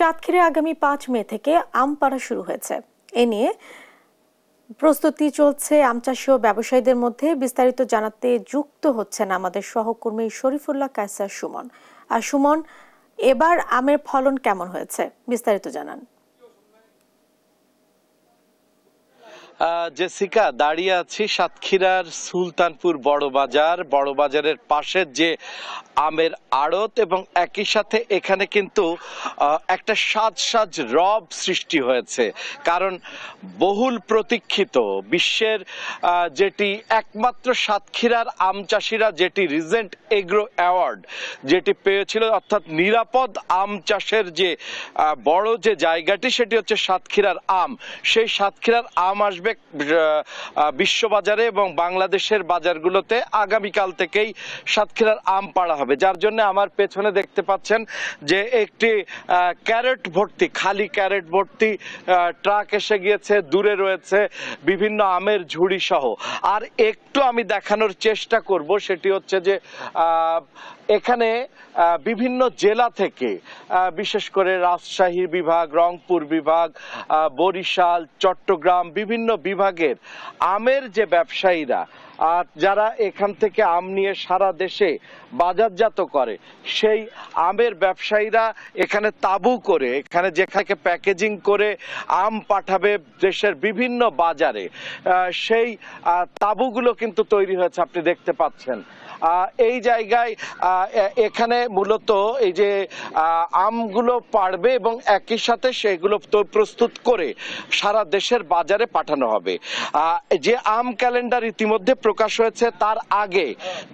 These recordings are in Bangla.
সাতক্ষীরায় আগামী ৫ মে থেকে আম পাড়া শুরু হয়েছে। এ নিয়ে প্রস্তুতি চলছে আম চাষী ও ব্যবসায়ীদের মধ্যে। বিস্তারিত জানাতে যুক্ত হচ্ছেন আমাদের সহকর্মী শরীফুল্লাহ কায়সার সুমন। আর সুমন, এবার আমের ফলন কেমন হয়েছে, বিস্তারিত জানান। জেসিকা, দাঁড়িয়ে আছি সাতক্ষীরার সুলতানপুর বড় বাজারের পাশের যে আমের আড়ত, এবং একই সাথে এখানে কিন্তু একটা সাজ রব সৃষ্টি হয়েছে। কারণ বহুল প্রতীক্ষিত বিশ্বের যেটি একমাত্র সাতক্ষীরার আম চাষিরা যেটি রিজেন্ট এগ্রো অ্যাওয়ার্ড যেটি পেয়েছিল, অর্থাৎ নিরাপদ আম চাষের যে বড় যে জায়গাটি, সেটি হচ্ছে সাতক্ষীরার আম। সেই সাতক্ষীরার আম আসবে বিশ্ববাজারে এবং বাংলাদেশের বাজারগুলোতে আগামীকাল থেকেই সাতক্ষীরার আম পাড়া হবে। যার জন্য আমার পেছনে দেখতে পাচ্ছেন যে একটি খালি ক্যারেট ভর্তি ট্রাক এসে গিয়েছে, দূরে রয়েছে বিভিন্ন আমের ঝুড়ি সহ। আর একটু আমি দেখানোর চেষ্টা করব, সেটি হচ্ছে যে এখানে বিভিন্ন জেলা থেকে, বিশেষ করে রাজশাহী বিভাগ, রংপুর বিভাগ, বরিশাল, চট্টগ্রাম, বিভিন্ন বিভাগের আমের যে ব্যবসায়ীরা যারা এখান থেকে আম নিয়ে সারা দেশে বাজারজাত করে, সেই আমের ব্যবসায়ীরা এখানে তাঁবু করে, এখানে যেখানে প্যাকেজিং করে আম পাঠাবে দেশের বিভিন্ন বাজারে, সেই তাঁবুগুলো কিন্তু তৈরি হয়েছে, আপনি দেখতে পাচ্ছেন। এই জায়গায় এখানে মূলত এই যে আমগুলো পাড়বে এবং একই সাথে সেগুলো প্রস্তুত করে সারা দেশের বাজারে পাঠানো হবে। যে আম ক্যালেন্ডার ইতিমধ্যে প্রকাশ হয়েছে, তার আগে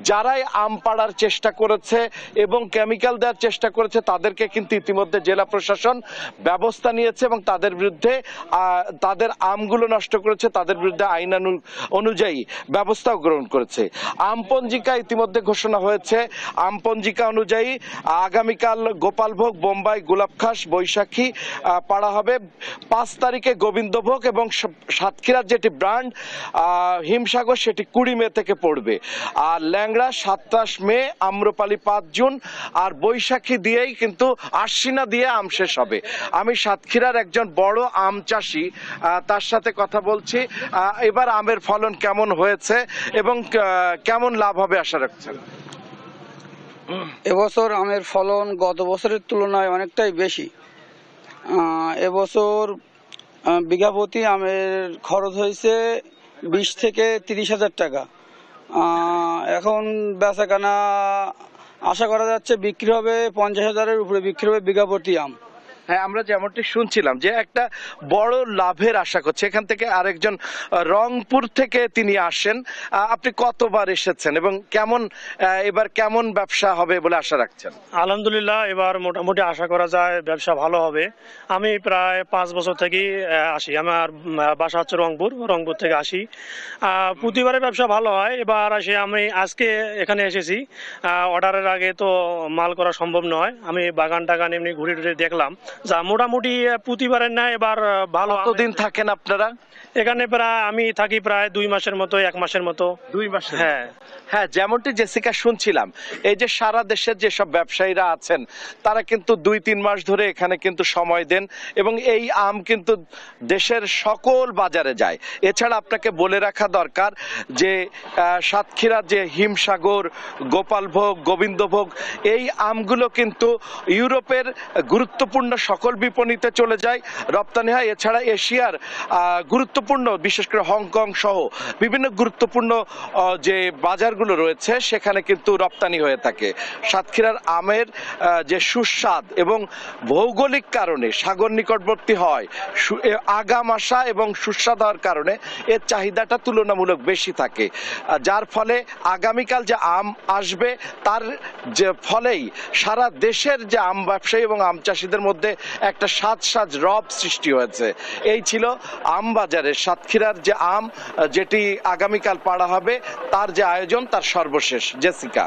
যারাই আম পাড়ার চেষ্টা করেছে এবং কেমিক্যাল দেওয়ার চেষ্টা করেছে, তাদেরকে কিন্তু ইতিমধ্যে জেলা প্রশাসন ব্যবস্থা নিয়েছে এবং তাদের বিরুদ্ধে, তাদের আমগুলো নষ্ট করেছে, তাদের বিরুদ্ধে আইন অনুযায়ী ব্যবস্থাও গ্রহণ করেছে। আম পঞ্জিকা ইতিমধ্যে ঘোষণা হয়েছে। আম পঞ্জিকা অনুযায়ী আগামীকাল গোপালভোগ, বোম্বাই, গোলাপখাস, বৈশাখী পাড়া হবে। 5 তারিখে গোবিন্দভোগ এবং সাতক্ষীরার যেটি ব্র্যান্ড হিমসাগর, সেটি 20 মে থেকে পড়বে। আর ল্যাংড়া 27 মে, আম্রপালি 5 জুন, আর বৈশাখী দিয়েই কিন্তু আশ্বিনা দিয়ে আম শেষ হবে। আমি সাতক্ষীরার একজন বড় আম চাষি, তার সাথে কথা বলছি। এবার আমের ফলন কেমন হয়েছে এবং কেমন লাভ হবে আশা রাখছেন? এবছর আমের ফলন গত বছরের তুলনায় অনেকটাই বেশি। এবছর বিঘা প্রতি আমের খরচ হয়েছে 20 থেকে 30 হাজার টাকা। এখন বেচাকেনা আশা করা যাচ্ছে বিক্রি হবে 50 হাজারের উপরে বিক্রি হবে বিঘা প্রতি আম। হ্যাঁ, আমরা যেমনটি শুনছিলাম যে একটা বড় লাভের আশা করছে। এখান থেকে আরেকজন রংপুর থেকে তিনি আসেন। আপনি কতবার এসেছেন এবং এবার কেমন ব্যবসা হবে বলে আশা রাখছেন? আলহামদুলিল্লাহ, এবার মোটামুটি আশা করা যায় ব্যবসা ভালো হবে। আমি প্রায় 5 বছর থেকেই আসি। আমার বাসা হচ্ছে রংপুর থেকে আসি। প্রতিবারের ব্যবসা ভালো হয়। এবার আমি আজকে এখানে এসেছি। অর্ডারের আগে তো মাল করা সম্ভব নয়। আমি বাগান টাগান এমনি ঘুরে দেখলাম, যা মোটামুটি প্রতিবারের না এবার ভালো। কতদিন থাকেন আপনারা এখানে? আমি থাকি প্রায় 2 মাসের মতো, 1 মাসের মতো। 2 মাস? হ্যাঁ হ্যাঁ, যেমনটি জেসিকা শুনছিলাম, এই যে সারা দেশের যেসব ব্যবসায়ীরা আছেন, তারা কিন্তু 2-3 মাস ধরে এখানে কিন্তু সময় দেন এবং এই আম কিন্তু দেশের সকল বাজারে যায়। এছাড়া আপনাকে বলে রাখা দরকার যে সাতক্ষীরার যে হিমসাগর, গোপালভোগ, গোবিন্দভোগ, এই আমগুলো কিন্তু ইউরোপের গুরুত্বপূর্ণ সকল বিপণিতে চলে যায়, রপ্তানি হয়। এছাড়া এশিয়ার গুরুত্বপূর্ণ, বিশেষ করে হংকং সহ বিভিন্ন গুরুত্বপূর্ণ যে বাজারগুলো রয়েছে, সেখানে কিন্তু রপ্তানি হয়ে থাকে। সাতক্ষীরার আমের যে সুস্বাদ এবং ভৌগোলিক কারণে সাগর নিকটবর্তী হয়, আগাম আসা এবং সুস্বাদ হওয়ার কারণে এর চাহিদাটা তুলনামূলক বেশি থাকে। যার ফলে আগামীকাল যে আম আসবে, তার যে ফলেই সারা দেশের যে আম ব্যবসায়ী এবং আম চাষিদের মধ্যে একটা সাজ রব সৃষ্টি হয়েছে। এই ছিল আম বাজারের সাতক্ষীরার যে আম, যেটি আগামীকাল পাড়া হবে, তার যে আয়োজন, তার সর্বশেষ। জেসিকা।